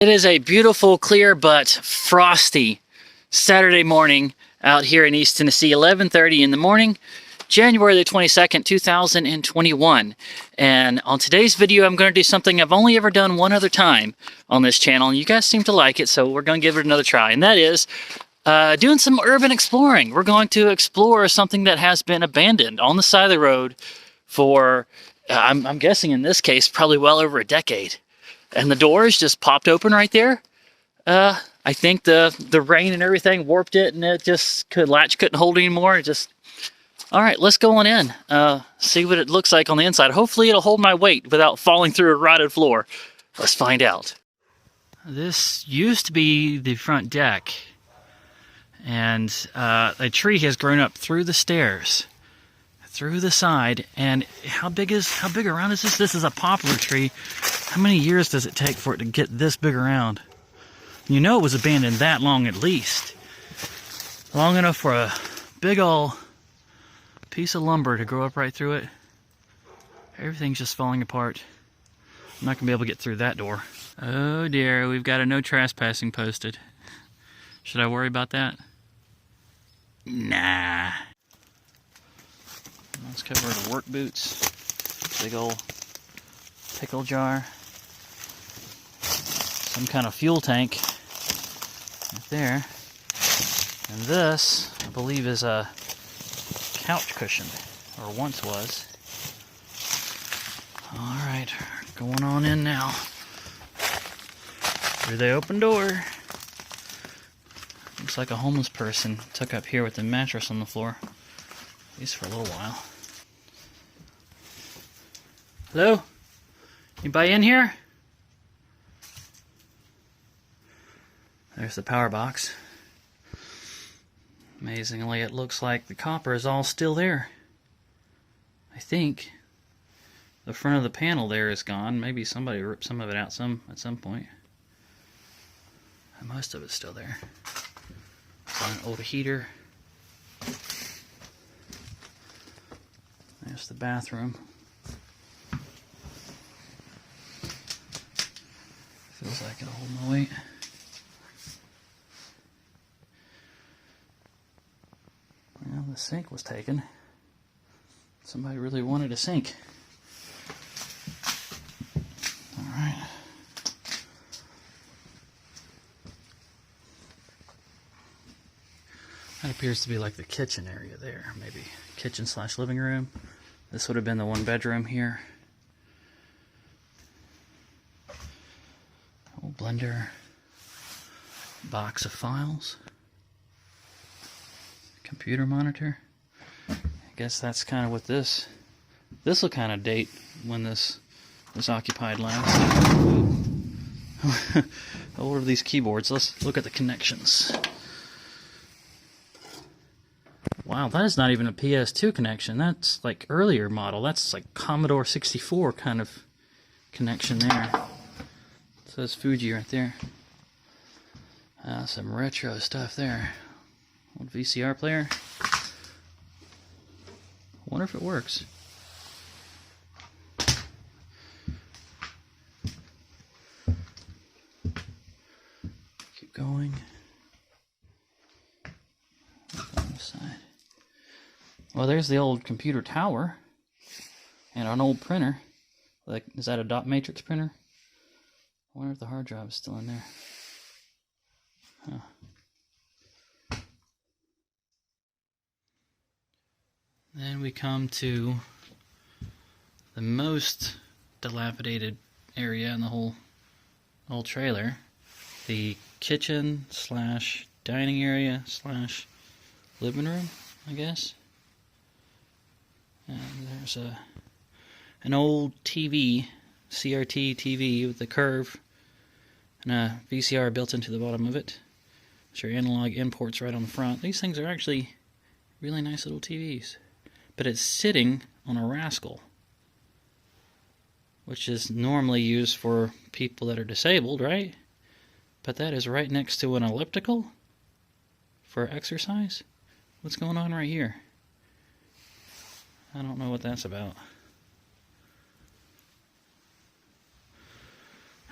It is a beautiful, clear, but frosty Saturday morning out here in East Tennessee, 11:30 in the morning, January the 22nd, 2021. And on today's video, I'm going to do something I've only ever done one other time on this channel, and you guys seem to like it, so we're going to give it another try. And that is doing some urban exploring. We're going to explore something that has been abandoned on the side of the road for, I'm guessing in this case, probably well over a decade. And the doors just popped open right there. I think the rain and everything warped it, and it just latch couldn't hold it anymore. All right, let's go on in. See what it looks like on the inside. Hopefully it'll hold my weight without falling through a rotted floor. Let's find out. This used to be the front deck, and a tree has grown up through the stairs, through the side. And how big around is this? This is a poplar tree. How many years does it take for it to get this big around? You know it was abandoned that long at least. Long enough for a big ol' piece of lumber to grow up right through it. Everything's just falling apart. I'm not gonna be able to get through that door. Oh dear, we've got a no trespassing posted. Should I worry about that? Nah. Let's cover the work boots. Big old pickle jar. Some kind of fuel tank right there. And this, I believe, is a couch cushion, or once was. Alright, going on in now. Through the open door. Looks like a homeless person took up here with the mattress on the floor. At least for a little while. Hello? Anybody in here? There's the power box. Amazingly, it looks like the copper is all still there. I think the front of the panel there is gone. Maybe somebody ripped some of it out at some point. And most of it's still there. An old heater. There's the bathroom. Feels like it'll hold my weight. Well, the sink was taken. Somebody really wanted a sink. Alright. That appears to be like the kitchen area there. Maybe kitchen / living room. This would have been the one bedroom here. Old blender. Box of files. Computer monitor. I guess that's kind of what this will kind of date when this was occupied last. How old are these keyboards? Let's look at the connections. Wow, that is not even a PS2 connection. That's like earlier model. That's like Commodore 64 kind of connection there. It says Fuji right there. Some retro stuff there. Old VCR player. Wonder if it works. Keep going. Up on the side. Well, there's the old computer tower and an old printer. Like, is that a dot matrix printer? I wonder if the hard drive is still in there. Huh. Then we come to the most dilapidated area in the whole trailer. The kitchen / dining area / living room, I guess. And there's an old TV, CRT TV with the curve and a VCR built into the bottom of it. Your analog imports right on the front. These things are actually really nice little TVs. But it's sitting on a rascal, which is normally used for people that are disabled, right? But that is right next to an elliptical for exercise. What's going on right here? I don't know what that's about.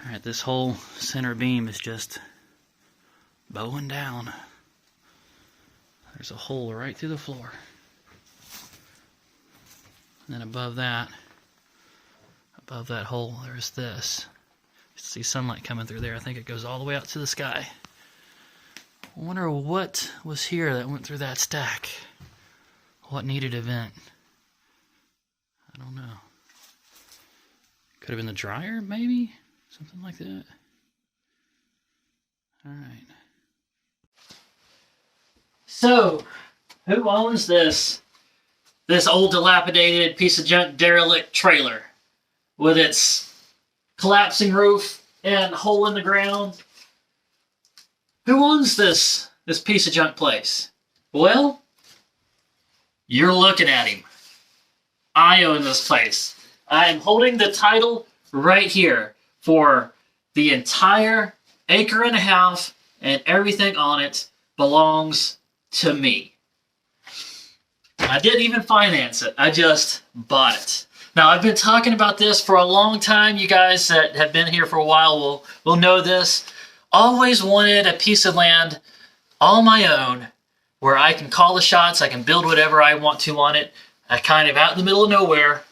Alright, this whole center beam is just bowing down. There's a hole right through the floor. And then above that hole, there's this. You see sunlight coming through there. I think it goes all the way out to the sky. I wonder what was here that went through that stack. What needed a vent? I don't know. Could have been the dryer, maybe? Something like that. Alright. So, who owns this old dilapidated piece of junk derelict trailer with its collapsing roof and hole in the ground? Who owns this piece of junk place? Well, you're looking at him. I own this place. I am holding the title right here for the entire acre and a half, and everything on it belongs to me. I didn't even finance it. I just bought it. Now, I've been talking about this for a long time. You guys that have been here for a while will know this. Always wanted a piece of land all my own where I can call the shots. I can build whatever I want to on it. Kind of out in the middle of nowhere.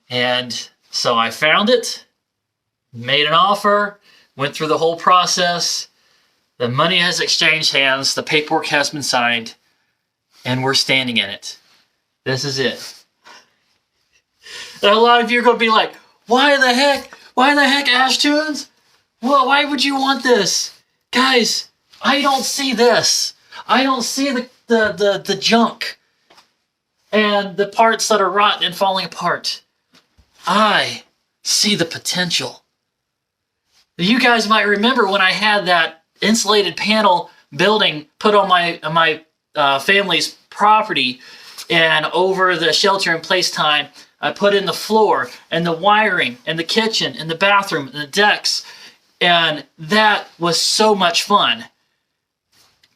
And so I found it, made an offer, went through the whole process. The money has exchanged hands. The paperwork has been signed. And we're standing in it. This is it. And a lot of you are going to be like, why the heck, Ashtoons? Well, why would you want this? Guys, I don't see this. I don't see the junk and the parts that are rotten and falling apart. I see the potential. You guys might remember when I had that insulated panel building put on my family's property, and over the shelter in place time, I put in the floor and the wiring and the kitchen and the bathroom and the decks, and that was so much fun.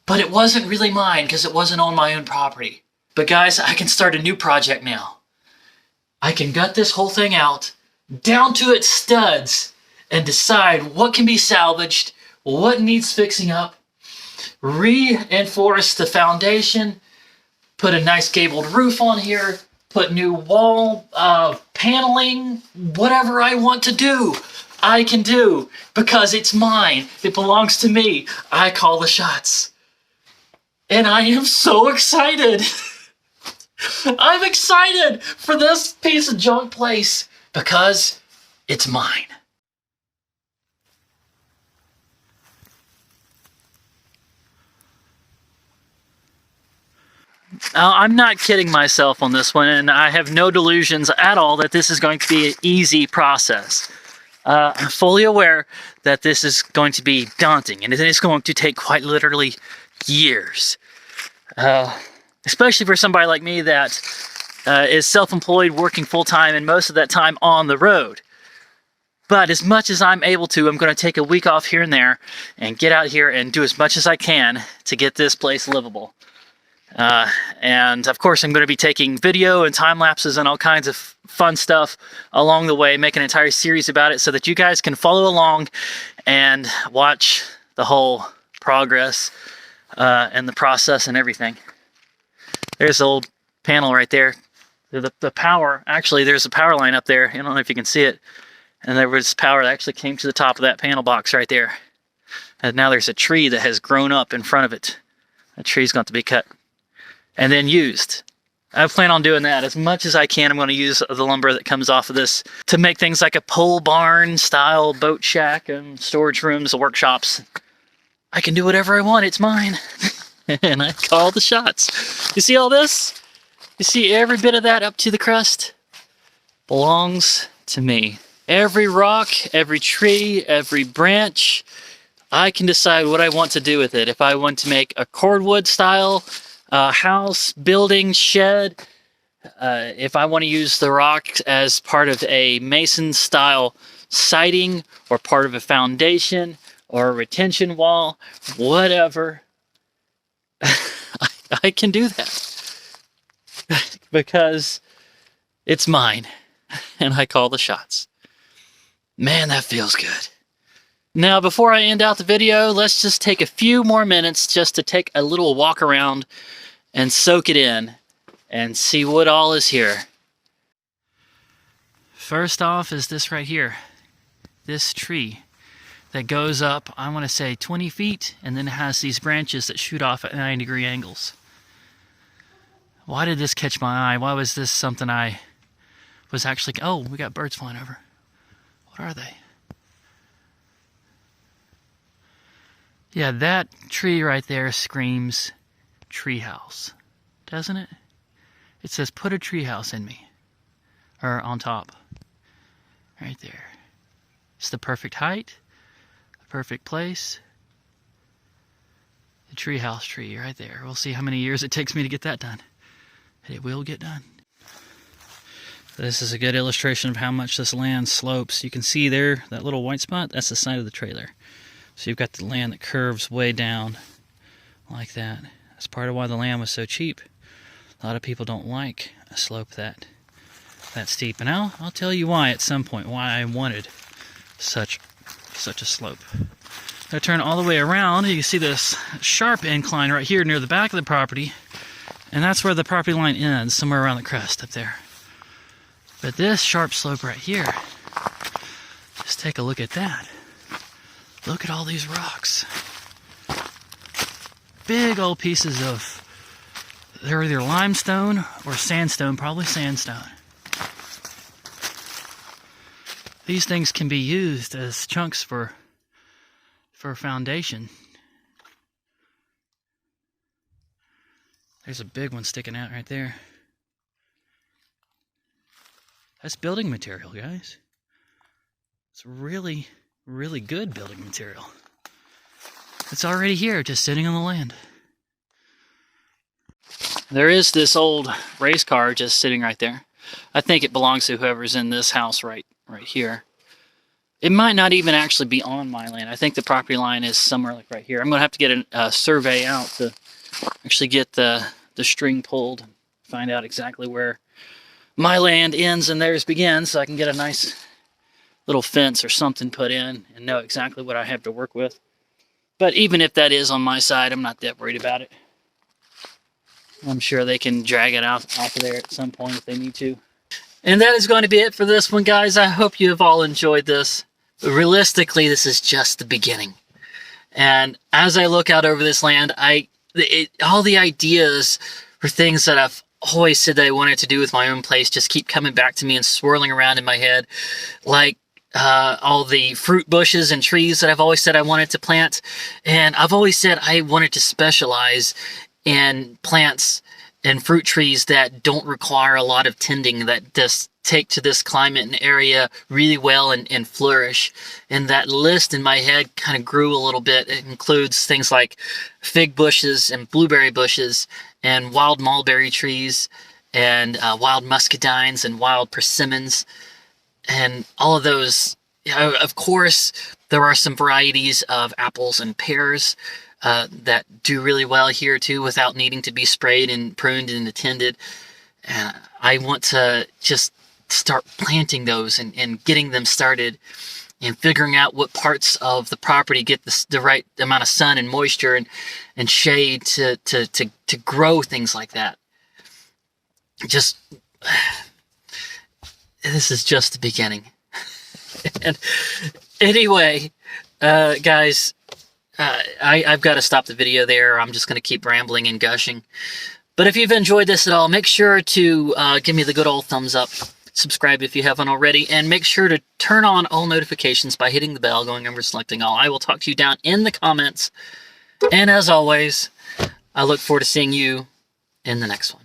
But it wasn't really mine because it wasn't on my own property. But guys, I can start a new project now. I can gut this whole thing out, down to its studs, and decide what can be salvaged, what needs fixing up, reinforce the foundation, put a nice gabled roof on here, put new wall paneling, whatever I want to do, I can do, because it's mine. It belongs to me. I call the shots. And I am so excited. I'm excited for this piece of junk place because it's mine. I'm not kidding myself on this one, and I have no delusions at all that this is going to be an easy process. I'm fully aware that this is going to be daunting, and it is going to take quite literally years. Especially for somebody like me that is self-employed, working full-time, and most of that time on the road. But as much as I'm able to, I'm going to take a week off here and there and get out here and do as much as I can to get this place livable. And of course, I'm going to be taking video and time lapses and all kinds of fun stuff along the way, make an entire series about it so that you guys can follow along and watch the whole progress and the process and everything. There's the old panel right there. The power, actually, there's a power line up there. I don't know if you can see it. And there was power that actually came to the top of that panel box right there. And now there's a tree that has grown up in front of it. That tree's going to be cut and then used. I plan on doing that as much as I can. I'm going to use the lumber that comes off of this to make things like a pole barn style boat shack and storage rooms, workshops. I can do whatever I want. It's mine. And I call the shots. You see all this? You see every bit of that up to the crust? Belongs to me. Every rock, every tree, every branch, I can decide what I want to do with it. If I want to make a cordwood style house, building, shed, if I want to use the rock as part of a mason style siding or part of a foundation or a retention wall, whatever, I can do that because it's mine and I call the shots. Man, that feels good. Now, before I end out the video, let's just take a few more minutes just to take a little walk around and soak it in and see what all is here. First off is this right here, this tree that goes up, I want to say 20 feet, and then it has these branches that shoot off at 90-degree angles. Why did this catch my eye? Why was this something I was actually... Oh, we got birds flying over. What are they? Yeah, that tree right there screams treehouse, doesn't it? It says, put a treehouse in me. Or on top. Right there. It's the perfect height. The perfect place. The treehouse tree right there. We'll see how many years it takes me to get that done. It will get done. This is a good illustration of how much this land slopes. You can see there, that little white spot, that's the side of the trailer. So you've got the land that curves way down like that. That's part of why the land was so cheap. A lot of people don't like a slope that steep. And I'll tell you why at some point, why I wanted such a slope. I turn all the way around, you can see this sharp incline right here near the back of the property. And that's where the property line ends, somewhere around the crest up there. But this sharp slope right here, just take a look at that. Look at all these rocks. Big old pieces of, they're either limestone or sandstone, probably sandstone. These things can be used as chunks for foundation. There's a big one sticking out right there. That's building material, guys. It's really, really good building material. It's already here, just sitting on the land. There is this old race car just sitting right there. I think it belongs to whoever's in this house right here. It might not even actually be on my land. I think the property line is somewhere like right here. I'm going to have to get a survey out to actually get the string pulled and find out exactly where my land ends and theirs begins, so I can get a nice little fence or something put in and know exactly what I have to work with. But even if that is on my side, I'm not that worried about it. I'm sure they can drag it out off of there at some point if they need to. And that is going to be it for this one, guys. I hope you have all enjoyed this. But realistically, this is just the beginning. And as I look out over this land, all the ideas for things that I've always said that I wanted to do with my own place just keep coming back to me and swirling around in my head. Like all the fruit bushes and trees that I've always said I wanted to plant. And I've always said I wanted to specialize in plants and fruit trees that don't require a lot of tending, that just take to this climate and area really well and flourish. And that list in my head kind of grew a little bit. It includes things like fig bushes and blueberry bushes and wild mulberry trees and wild muscadines and wild persimmons and all of those. Of course, there are some varieties of apples and pears that do really well here too without needing to be sprayed and pruned and attended. I want to just start planting those and getting them started and figuring out what parts of the property get the right amount of sun and moisture and shade to grow things like that. This is just the beginning. And anyway, guys, I've got to stop the video there. I'm just going to keep rambling and gushing. But if you've enjoyed this at all, make sure to give me the good old thumbs up. Subscribe if you haven't already. And make sure to turn on all notifications by hitting the bell, going over, selecting all. I will talk to you down in the comments. And as always, I look forward to seeing you in the next one.